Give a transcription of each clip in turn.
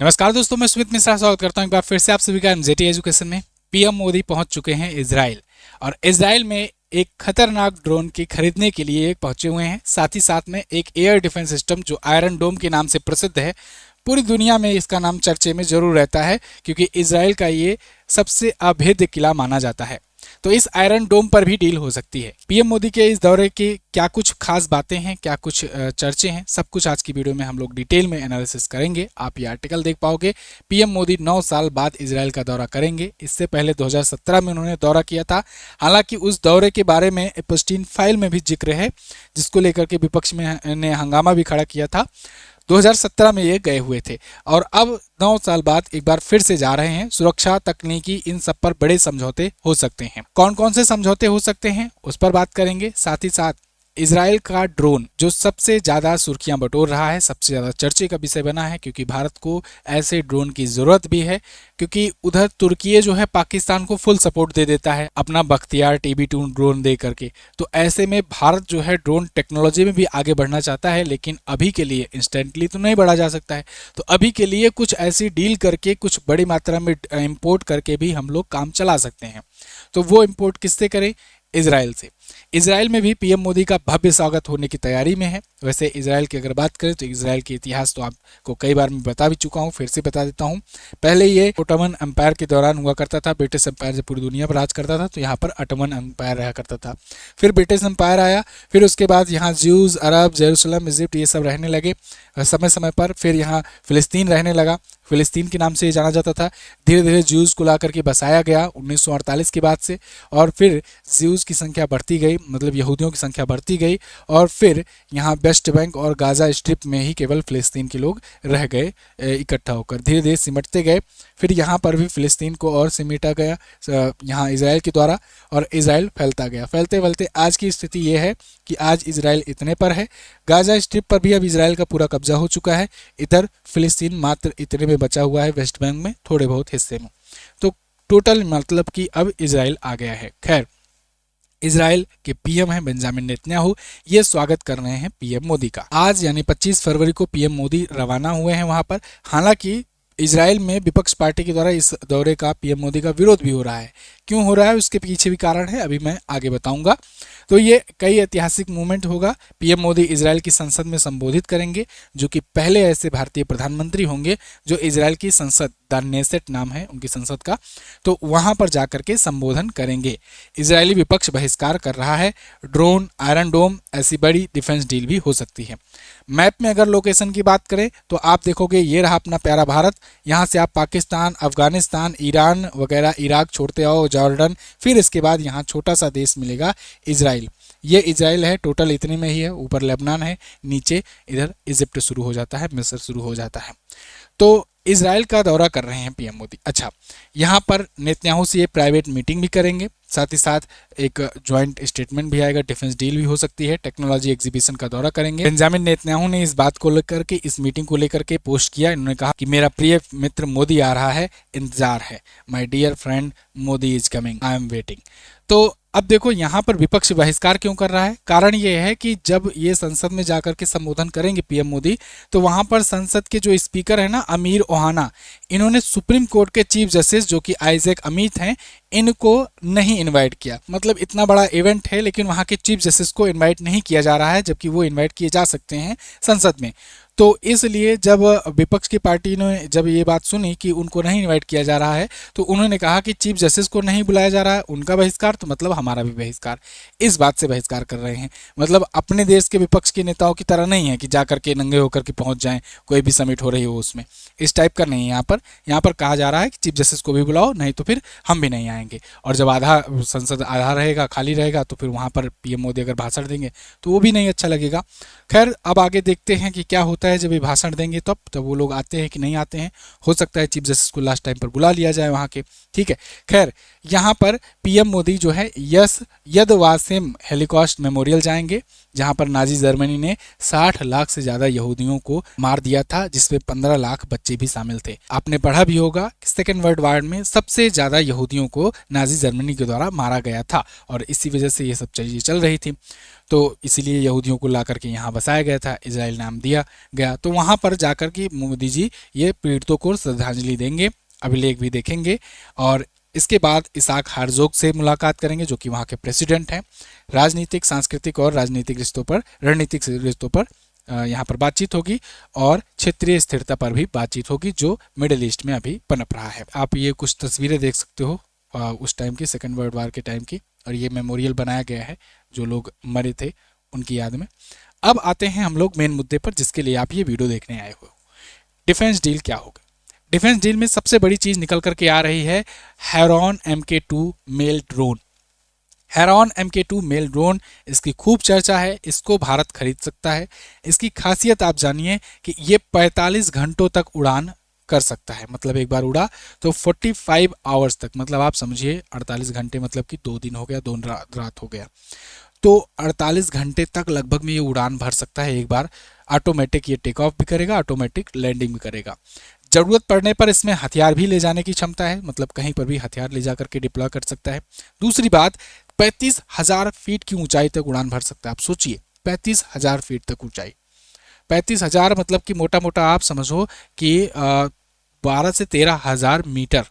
नमस्कार दोस्तों, मैं सुमित मिश्रा स्वागत करता हूं एक बार फिर से आप सभी का एमजेटी एजुकेशन में। पीएम मोदी पहुंच चुके हैं इजराइल और इजराइल में एक खतरनाक ड्रोन की खरीदने के लिए पहुंचे हुए हैं। साथ ही साथ में एक एयर डिफेंस सिस्टम जो आयरन डोम के नाम से प्रसिद्ध है, पूरी दुनिया में इसका नाम चर्चे में जरूर रहता है क्योंकि इजराइल का ये सबसे अभेद्य किला माना जाता है। तो इस आयरन डोम पर भी डील हो सकती है। पीएम मोदी के इस दौरे की क्या कुछ खास बातें हैं, क्या कुछ चर्चे हैं, सब कुछ आज की वीडियो में हम लोग डिटेल में एनालिसिस करेंगे। आप ये आर्टिकल देख पाओगे। पीएम मोदी 9 साल बाद इजराइल का दौरा करेंगे। इससे पहले 2017 में उन्होंने दौरा किया था। हालांकि उस दौरे के बारे में एपस्टीन फाइल में भी जिक्र है, जिसको लेकर के विपक्ष में ने हंगामा भी खड़ा किया था। 2017 में ये गए हुए थे और अब 9 साल बाद एक बार फिर से जा रहे हैं। सुरक्षा, तकनीकी, इन सब पर बड़े समझौते हो सकते हैं। कौन कौन से समझौते हो सकते हैं उस पर बात करेंगे। साथ ही साथ इजराइल का ड्रोन जो सबसे ज्यादा सुर्खियां बटोर रहा है, सबसे ज्यादा चर्चे का विषय बना है, क्योंकि भारत को ऐसे ड्रोन की जरूरत भी है। क्योंकि उधर तुर्की जो है पाकिस्तान को फुल सपोर्ट दे देता है अपना बख्तियार TB2 ड्रोन दे करके। तो ऐसे में भारत जो है ड्रोन टेक्नोलॉजी में भी आगे बढ़ना चाहता है, लेकिन अभी के लिए इंस्टेंटली तो नहीं बढ़ा जा सकता है। तो अभी के लिए कुछ ऐसी डील करके, कुछ बड़ी मात्रा में इंपोर्ट करके भी हम लोग काम चला सकते हैं। तो वो इंपोर्ट किससे करें? इजराइल से। इजराइल में भी पीएम मोदी का भव्य स्वागत होने की तैयारी में है। वैसे इजराइल की अगर बात करें तो इजराइल के इतिहास तो आपको कई बार मैं बता भी चुका हूं, फिर से बता देता हूं। पहले ये ओटोमन एम्पायर के दौरान हुआ करता था। ब्रिटिश एम्पायर जब पूरी दुनिया पर राज करता था तो यहाँ पर ओटोमन एम्पायर रहा करता था। फिर ब्रिटिश एम्पायर आया, फिर उसके बाद यहाँ ज्यूज, अरब, जेरूसलम, इजिप्ट ये सब रहने लगे समय समय पर। फिर यहाँ फिलिस्तीन रहने लगा, फिलिस्तीन के नाम से जाना जाता था। धीरे धीरे ज्यूज को ला करके बसाया गया 1948 के बाद से, और फिर ज्यूज की संख्या बढ़ती गई, मतलब यहूदियों की संख्या बढ़ती गई, और फिर यहाँ वेस्ट बैंक और गाजा स्ट्रिप में ही केवल फिलिस्तीन के लोग रह गए इकट्ठा होकर। धीरे धीरे सिमटते गए। फिर यहाँ पर भी फिलिस्तीन को और सिमटा गया यहाँ इजराइल के द्वारा, और इजराइल फैलता गया। फैलते फैलते आज की स्थिति ये है कि आज इजराइल इतने पर है। गाजा स्ट्रिप पर भी अब इजराइल का पूरा कब्जा हो चुका है। इधर फिलिस्तीन मात्र इतने में बचा हुआ है, वेस्ट बैंक में थोड़े बहुत हिस्से में। तो टोटल मतलब कि अब इजराइल आ गया है। खैर, इजराइल के पीएम हैं बेंजामिन नेतन्याहू। ये स्वागत कर रहे हैं पीएम मोदी का। आज यानी 25 फरवरी को पीएम मोदी रवाना हुए हैं वहां पर। हालांकि इजराइल में विपक्ष पार्टी के द्वारा इस दौरे का, पीएम मोदी का विरोध भी हो रहा है। क्यों हो रहा है उसके पीछे भी कारण है, अभी मैं आगे बताऊंगा। तो ये कई ऐतिहासिक मूवमेंट होगा। पीएम मोदी इजराइल की संसद में संबोधित करेंगे, जो कि पहले ऐसे भारतीय प्रधानमंत्री होंगे जो इजराइल की संसद, द नेसेट नाम है उनकी संसद का, तो वहां पर जाकर के संबोधन करेंगे। इजरायली विपक्ष बहिष्कार कर रहा है। ड्रोन, आयरन डोम, ऐसी बड़ी डिफेंस डील भी हो सकती है। मैप में अगर लोकेशन की बात करें तो आप देखोगे ये रहा अपना प्यारा भारत। यहाँ से आप पाकिस्तान, अफगानिस्तान, ईरान वगैरह, इराक छोड़ते आओ, जॉर्डन, फिर इसके बाद यहाँ छोटा सा देश मिलेगा इजराइल। ये इजराइल है, टोटल इतने में ही है। ऊपर लेबनान है, नीचे इधर इजिप्ट शुरू हो जाता है, मिस्र शुरू हो जाता है। तो इजराइल का दौरा कर रहे हैं पीएम मोदी। अच्छा, यहाँ पर नेतन्याहू से ये प्राइवेट मीटिंग भी करेंगे। साथ ही साथ एक ज्वाइंट स्टेटमेंट भी आएगा, डिफेंस डील भी हो सकती है। टेक्नोलॉजी एग्जीबिशन का दौरा करेंगे। बेंजामिन नेतन्याहू ने इस बात को लेकर के, इस मीटिंग को लेकर के पोस्ट किया। इन्होंने कहा कि मेरा प्रिय मित्र मोदी आ रहा है, इंतजार है। My dear friend Modi is coming, I am waiting. तो अब देखो यहाँ पर विपक्ष बहिष्कार क्यों कर रहा है। कारण ये है कि जब ये संसद में जाकर के संबोधन करेंगे पीएम मोदी, तो वहां पर संसद के जो स्पीकर है ना, अमीर ओहाना, इन्होंने सुप्रीम कोर्ट के चीफ जस्टिस जो कि आइजैक अमित हैं, इनको नहीं इनवाइट किया। मतलब इतना बड़ा इवेंट है लेकिन वहां के चीफ जस्टिस को इनवाइट नहीं किया जा रहा है, जबकि वो इनवाइट किए जा सकते हैं संसद में। तो इसलिए जब विपक्ष की पार्टी ने जब ये बात सुनी कि उनको नहीं इनवाइट किया जा रहा है, तो उन्होंने कहा कि चीफ जस्टिस को नहीं बुलाया जा रहा है, उनका बहिष्कार, तो मतलब हमारा भी बहिष्कार। इस बात से बहिष्कार कर रहे हैं। मतलब अपने देश के विपक्ष के नेताओं की तरह नहीं है कि जा करके नंगे होकर के पहुंच जाएं, कोई भी समिट हो रही हो उसमें, इस टाइप का नहीं है। यहाँ पर कहा जा रहा है कि चीफ जस्टिस को भी बुलाओ, नहीं तो फिर हम भी नहीं आएंगे। और जब आधा संसद आधा रहेगा, खाली रहेगा, तो फिर वहां पर पीएम मोदी अगर भाषण देंगे तो वो भी नहीं अच्छा लगेगा। खैर, अब आगे देखते हैं कि क्या होता है जब ये भाषण देंगे, तब वो लोग आते हैं कि नहीं आते हैं। हो सकता है चीफ जस्टिस को लास्ट टाइम पर बुला लिया जाए वहां के। ठीक है। खैर, यहाँ पर पीएम मोदी जो है यदवासिम हेलिकॉस्ट मेमोरियल जाएंगे, जहां पर नाजी जर्मनी ने 60 लाख से ज़्यादा यहूदियों को मार दिया था, जिसमें 15 लाख बच्चे भी शामिल थे। आपने पढ़ा भी होगा कि सेकेंड वर्ल्ड वॉर में सबसे ज़्यादा यहूदियों को नाजी जर्मनी के द्वारा मारा गया था और इसी वजह से ये सब चीज़ें चल रही थी। तो इसीलिए यहूदियों को ला करके यहाँ बसाया गया था, इजराइल नाम दिया गया। तो वहाँ पर जाकर के मोदी जी ये पीड़ितों को श्रद्धांजलि देंगे, अभिलेख भी देखेंगे और इसके बाद इसाक हर्जोग से मुलाकात करेंगे, जो कि वहाँ के प्रेसिडेंट हैं। राजनीतिक, सांस्कृतिक और राजनीतिक रिश्तों पर, रणनीतिक रिश्तों पर यहाँ पर बातचीत होगी और क्षेत्रीय स्थिरता पर भी बातचीत होगी, जो मिडिल ईस्ट में अभी पनप रहा है। आप ये कुछ तस्वीरें देख सकते हो उस टाइम की, सेकेंड वर्ल्ड वॉर के टाइम की, और ये मेमोरियल बनाया गया है जो लोग मरे थे उनकी याद में। अब आते हैं हम लोग मेन मुद्दे पर, जिसके लिए आप ये वीडियो देखने आए हो। डिफेंस डील क्या होगा? डिफेंस डील में सबसे बड़ी चीज निकल करके आ रही है Heron MK2 male drone. Heron MK2 male drone, इसकी खूब चर्चा है, इसको भारत खरीद सकता है। इसकी खासियत आप जानिए कि ये 45 घंटों तक उड़ान कर सकता है। मतलब एक बार उड़ा तो 45 आवर्स तक, मतलब आप समझिए 48 घंटे, मतलब कि 2 दिन हो गया, 2 रात हो गया, तो 48 घंटे तक लगभग में ये उड़ान भर सकता है एक बार। ऑटोमेटिक ये टेक ऑफ भी करेगा, ऑटोमेटिक लैंडिंग भी करेगा। जरूरत पड़ने पर इसमें हथियार भी ले जाने की क्षमता है, मतलब कहीं पर भी हथियार ले जाकर के डिप्लॉय कर सकता है। दूसरी बात, 35,000 फीट की ऊंचाई तक उड़ान भर सकता है। आप सोचिए 35,000 फीट तक ऊंचाई, 35,000 मतलब कि मोटा मोटा आप समझो कि 12 से 13,000 मीटर,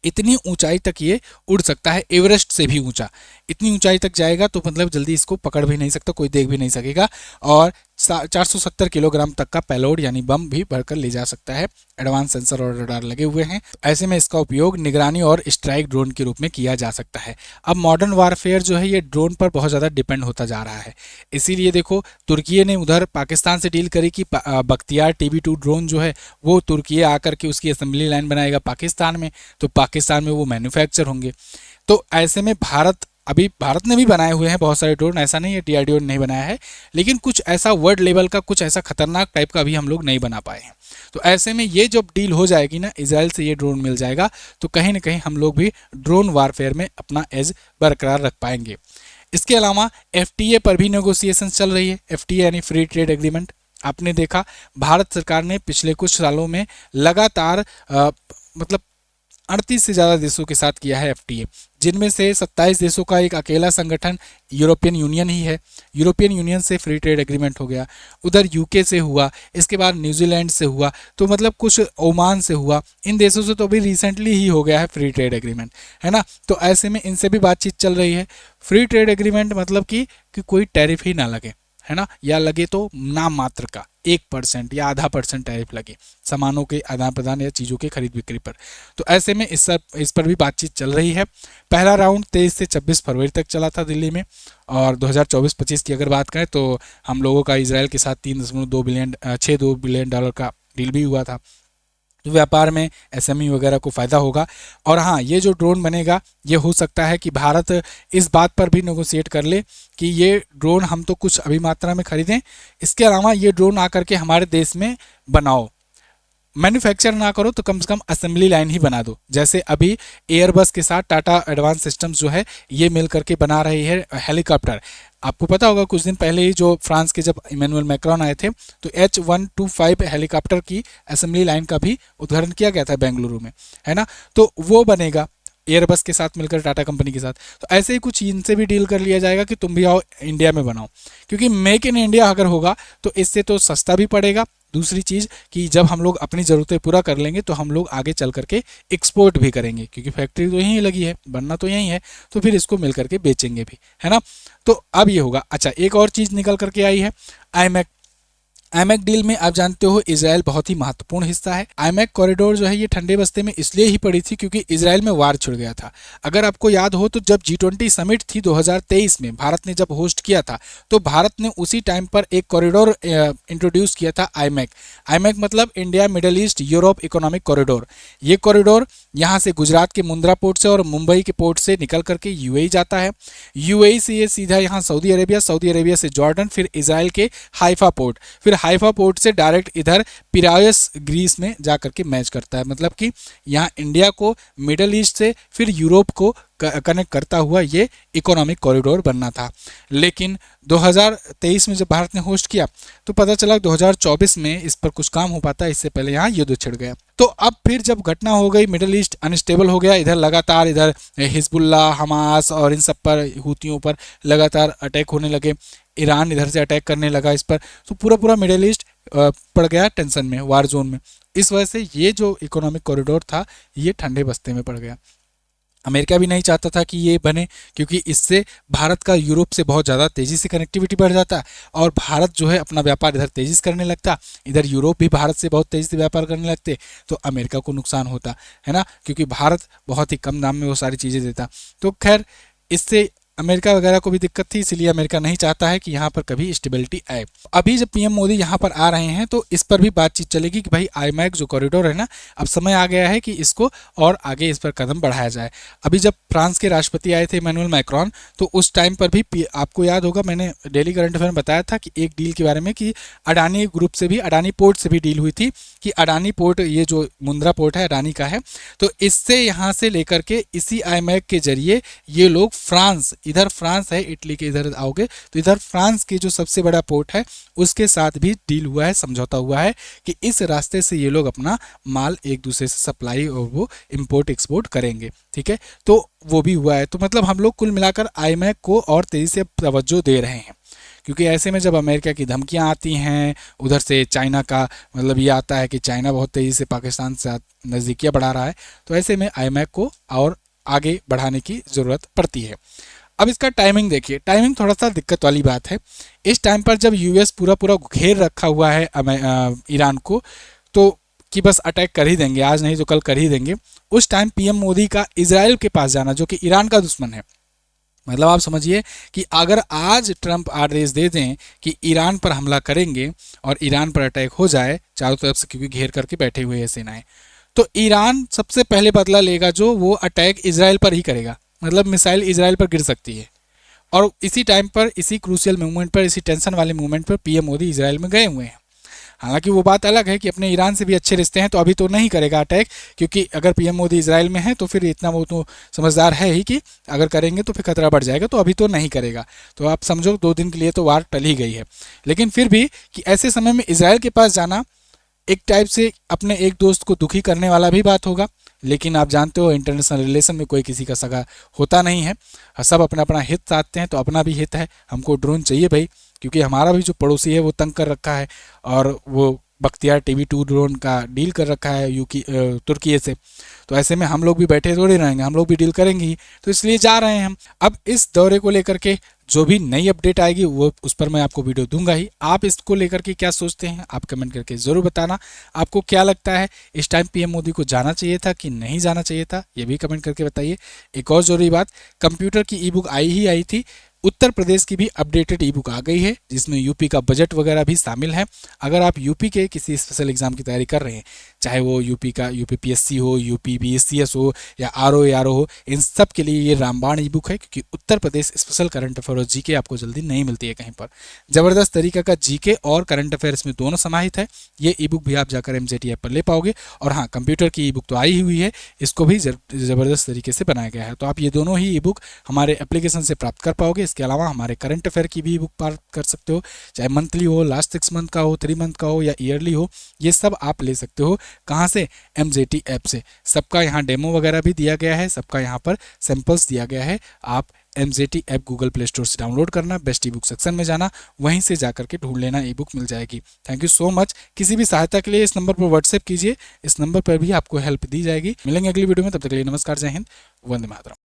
इतनी ऊंचाई तक ये उड़ सकता है। एवरेस्ट से भी ऊंचा, इतनी ऊंचाई तक जाएगा तो मतलब जल्दी इसको पकड़ भी नहीं सकता, कोई देख भी नहीं सकेगा। और 470 किलोग्राम तक का पेलोड यानी बम भी भरकर ले जा सकता है। एडवांस सेंसर और रडार लगे हुए हैं। ऐसे में इसका उपयोग निगरानी और स्ट्राइक ड्रोन के रूप में किया जा सकता है। अब मॉडर्न वारफेयर जो है ये ड्रोन पर बहुत ज़्यादा डिपेंड होता जा रहा है। इसीलिए देखो, तुर्की ने उधर पाकिस्तान से डील करी कि बख्तियार TB2 ड्रोन जो है वो तुर्की आकर के उसकी असेंबली लाइन बनाएगा पाकिस्तान में, तो पाकिस्तान में वो मैन्युफैक्चर होंगे। तो ऐसे में भारत ने भी बनाए हुए हैं बहुत सारे ड्रोन, ऐसा नहीं है DRDO ने नहीं बनाया है, लेकिन कुछ ऐसा वर्ल्ड लेवल का, कुछ ऐसा खतरनाक टाइप का अभी हम लोग नहीं बना पाए हैं। तो ऐसे में ये जब डील हो जाएगी ना, इजराइल से ये ड्रोन मिल जाएगा, तो कहीं ना कहीं हम लोग भी ड्रोन वारफेयर में अपना एज बरकरार रख पाएंगे। इसके अलावा FTA पर भी नेगोशिएशन चल रही है। FTA यानी फ्री ट्रेड एग्रीमेंट। आपने देखा भारत सरकार ने पिछले कुछ सालों में लगातार मतलब 38 से ज़्यादा देशों के साथ किया है FTA, जिनमें से 27 देशों का एक अकेला संगठन यूरोपियन यूनियन ही है। यूरोपियन यूनियन से फ्री ट्रेड एग्रीमेंट हो गया, उधर UK से हुआ, इसके बाद न्यूजीलैंड से हुआ, तो मतलब कुछ ओमान से हुआ। इन देशों से तो अभी रिसेंटली ही हो गया है फ्री ट्रेड एग्रीमेंट, है ना। तो ऐसे में इनसे भी बातचीत चल रही है। फ्री ट्रेड एग्रीमेंट मतलब कि कोई टैरिफ ही ना लगे, है ना, या लगे तो नाम मात्र का 1% या आधा % टैरिफ लगे सामानों के आदान प्रदान या चीज़ों के खरीद बिक्री पर। तो ऐसे में इस पर भी बातचीत चल रही है। पहला राउंड 23 से 26 फरवरी तक चला था दिल्ली में, और 2024-25 की अगर बात करें तो हम लोगों का इजराइल के साथ $3.62 बिलियन का डील भी हुआ था। तो व्यापार में SME वगैरह को फ़ायदा होगा। और हाँ, ये जो ड्रोन बनेगा, ये हो सकता है कि भारत इस बात पर भी नेगोशिएट कर ले कि ये ड्रोन हम तो कुछ अभी मात्रा में खरीदें, इसके अलावा ये ड्रोन आकर के हमारे देश में बनाओ। मैन्युफैक्चर ना करो तो कम से कम असेंबली लाइन ही बना दो। जैसे अभी एयरबस के साथ टाटा एडवांस सिस्टम्स जो है ये मिल करके बना रही है हेलीकॉप्टर। आपको पता होगा कुछ दिन पहले ही जो फ्रांस के जब इमैनुअल मैक्रोन आए थे, तो H125 हेलीकॉप्टर की असेंबली लाइन का भी उद्घाटन किया गया था बेंगलुरु में, है ना। तो वो बनेगा एयरबस के साथ मिलकर, टाटा कंपनी के साथ। तो ऐसे ही कुछ इनसे भी डील कर लिया जाएगा कि तुम भी आओ इंडिया में बनाओ, क्योंकि मेक इन इंडिया अगर होगा तो इससे तो सस्ता भी पड़ेगा। दूसरी चीज़ कि जब हम लोग अपनी ज़रूरतें पूरा कर लेंगे तो हम लोग आगे चल करके एक्सपोर्ट भी करेंगे, क्योंकि फैक्ट्री तो यहीं लगी है, बनना तो यहीं है, तो फिर इसको मिल करके बेचेंगे भी, है ना। तो अब ये होगा। अच्छा, एक और चीज़ निकल करके आई है, आईमैक डील में आप जानते हो इजराइल बहुत ही महत्वपूर्ण हिस्सा है। आईमैक कॉरिडोर जो है ये ठंडे बस्ते में इसलिए ही पड़ी थी क्योंकि इजराइल में वार छिड़ गया था। अगर आपको याद हो तो जब G20 समिट थी 2023 में, भारत ने जब होस्ट किया था, तो भारत ने उसी टाइम पर एक कॉरिडोर इंट्रोड्यूस किया था, आईमैक मतलब India middle east Europe economic corridor. ये कॉरिडोर यहाँ से गुजरात के मुंद्रा पोर्ट से और मुंबई के पोर्ट से निकल करके UAE जाता है। UAE से ये सीधा यहाँ सऊदी अरेबिया, सऊदी अरेबिया से जॉर्डन, फिर इजराइल के हाइफा पोर्ट, फिर हाइफा पोर्ट से डायरेक्ट इधर पिरायस ग्रीस में जा करके मैच करता है। मतलब कि यहाँ इंडिया को मिडल ईस्ट से फिर यूरोप को कनेक्ट करता हुआ ये इकोनॉमिक कॉरिडोर बनना था। लेकिन 2023 में जब भारत ने होस्ट किया तो पता चला 2024 में इस पर कुछ काम हो पाता, इससे पहले यहाँ युद्ध छिड़ गया। तो अब फिर जब घटना हो गई, मिडिल ईस्ट अनस्टेबल हो गया, इधर लगातार इधर हिजबुल्ला, हमास और इन सब पर, हूतियों पर लगातार अटैक होने लगे, ईरान इधर से अटैक करने लगा इस पर, तो पूरा पूरा मिडिल ईस्ट पड़ गया टेंशन में, वार जोन में। इस वजह से ये जो इकोनॉमिक कॉरिडोर था ये ठंडे बस्ते में पड़ गया। अमेरिका भी नहीं चाहता था कि ये बने, क्योंकि इससे भारत का यूरोप से बहुत ज़्यादा तेज़ी से कनेक्टिविटी बढ़ जाता और भारत जो है अपना व्यापार इधर तेज़ी से करने लगता, इधर यूरोप भी भारत से बहुत तेज़ी से व्यापार करने लगते, तो अमेरिका को नुकसान होता है ना, क्योंकि भारत बहुत ही कम दाम में वो सारी चीज़ें देता। तो खैर इससे अमेरिका वगैरह को भी दिक्कत थी, इसलिए अमेरिका नहीं चाहता है कि यहाँ पर कभी स्टेबिलिटी आए। अभी जब पीएम मोदी यहाँ पर आ रहे हैं तो इस पर भी बातचीत चलेगी कि भाई आईमैक जो कॉरिडोर है ना, अब समय आ गया है कि इसको और आगे इस पर कदम बढ़ाया जाए। अभी जब फ्रांस के राष्ट्रपति आए थे इमैनुअल मैक्रोन, तो उस टाइम पर भी आपको याद होगा मैंने डेली करंट अफेयर में बताया था कि एक डील के बारे में कि अडानी ग्रुप से भी, अडानी पोर्ट से भी डील हुई थी कि अडानी पोर्ट, ये जो मुंद्रा पोर्ट है अडानी का है, तो इससे यहाँ से लेकर के इसी आईमैक के जरिए ये लोग फ्रांस, इधर फ्रांस है, इटली के इधर आओगे तो इधर फ्रांस की जो सबसे बड़ा पोर्ट है उसके साथ भी डील हुआ है, समझौता हुआ है कि इस रास्ते से ये लोग अपना माल एक दूसरे से सप्लाई और वो इंपोर्ट एक्सपोर्ट करेंगे। ठीक है, तो वो भी हुआ है। तो मतलब हम लोग कुल मिलाकर आईमैक को और तेजी से तवज्जो दे रहे हैं, क्योंकि ऐसे में जब अमेरिका की धमकियां आती हैं, उधर से चाइना का मतलब ये आता है कि चाइना बहुत तेज़ी से पाकिस्तान से नज़दीकियाँ बढ़ा रहा है, तो ऐसे में आईमैक को और आगे बढ़ाने की ज़रूरत पड़ती है। अब इसका टाइमिंग देखिए, टाइमिंग थोड़ा सा दिक्कत वाली बात है। इस टाइम पर जब यूएस पूरा पूरा घेर रखा हुआ है ईरान को, तो कि बस अटैक कर ही देंगे, आज नहीं तो कल कर ही देंगे, उस टाइम पीएम मोदी का इजराइल के पास जाना, जो कि ईरान का दुश्मन है, मतलब आप समझिए कि अगर आज ट्रंप आदेश दे दें कि ईरान पर हमला करेंगे और ईरान पर अटैक हो जाए चारों तरफ से, क्योंकि घेर करके बैठे हुए हैं सेनाएं, तो ईरान सबसे पहले बदला लेगा जो वो अटैक इजराइल पर ही करेगा। मतलब मिसाइल इजराइल पर गिर सकती है, और इसी टाइम पर, इसी क्रूशियल मूवमेंट पर, इसी टेंशन वाले मूवमेंट पर पीएम मोदी इजराइल में गए हुए हैं। हालांकि वो बात अलग है कि अपने ईरान से भी अच्छे रिश्ते हैं, तो अभी तो नहीं करेगा अटैक, क्योंकि अगर पीएम मोदी इजराइल में है तो फिर इतना वो तो समझदार है ही कि अगर करेंगे तो फिर खतरा बढ़ जाएगा, तो अभी तो नहीं करेगा। तो आप समझो 2 दिन के लिए तो वार टल ही गई है। लेकिन फिर भी कि ऐसे समय में इजराइल के पास जाना एक टाइप से अपने एक दोस्त को दुखी करने वाला भी बात होगा, लेकिन आप जानते हो इंटरनेशनल रिलेशन में कोई किसी का सगा होता नहीं है, सब अपना अपना हित चाहते हैं। तो अपना भी हित है, हमको ड्रोन चाहिए भाई, क्योंकि हमारा भी जो पड़ोसी है वो तंग कर रखा है, और वो बख्तियार TB2 ड्रोन का डील कर रखा है तुर्की से। तो ऐसे में हम लोग भी बैठे थोड़े रहेंगे, हम लोग भी डील करेंगे ही, तो इसलिए जा रहे हैं हम। अब इस दौरे को लेकर के जो भी नई अपडेट आएगी वो उस पर मैं आपको वीडियो दूंगा ही। आप इसको लेकर के क्या सोचते हैं आप कमेंट करके ज़रूर बताना। आपको क्या लगता है इस टाइम पीएम मोदी को जाना चाहिए था कि नहीं जाना चाहिए था, ये भी कमेंट करके बताइए। एक और ज़रूरी बात, कंप्यूटर की ई-बुक आई थी, उत्तर प्रदेश की भी अपडेटेड ई-बुक आ गई है, जिसमें यूपी का बजट वगैरह भी शामिल है। अगर आप यूपी के किसी स्पेशल एग्जाम की तैयारी कर रहे हैं, चाहे वो यूपी PSC हो, यूपी BSCS हो या RO हो, इन सब के लिए ये रामबाण ई-बुक है, क्योंकि Uttar Pradesh special current affair और जीके आपको जल्दी नहीं मिलती है कहीं पर। ज़बरदस्त तरीके का जीके और करंट अफेयर्स में दोनों समाहित है। ये ई-बुक भी आप जाकर MJT ऐप पर ले पाओगे। और हाँ, कंप्यूटर की ई-बुक तो आई हुई है, इसको भी ज़बरदस्त तरीके से बनाया गया है, तो आप ये दोनों ही ई-बुक हमारे एप्लीकेशन से प्राप्त कर पाओगे। इसके अलावा हमारे करंट अफेयर की भी बुक प्राप्त कर सकते हो, चाहे मंथली हो, लास्ट 6 मंथ का हो, 3 मंथ का हो या ईयरली हो, ये सब आप ले सकते हो। कहाँ से? MJT ऐप से। सबका यहाँ डेमो वगैरह भी दिया गया है, सबका यहाँ पर सैंपल्स दिया गया है। आप MJT app Google play store से डाउनलोड करना, बेस्ट ई-बुक सेक्शन में जाना, वहीं से जाकर के ढूंढ लेना, ई-बुक मिल जाएगी। Thank you so much. किसी भी सहायता के लिए इस नंबर पर व्हाट्सएप कीजिए, इस नंबर पर भी आपको हेल्प दी जाएगी। मिलेंगे अगली वीडियो में, तब तक के लिए नमस्कार, जय हिंद, वंदे मातरम।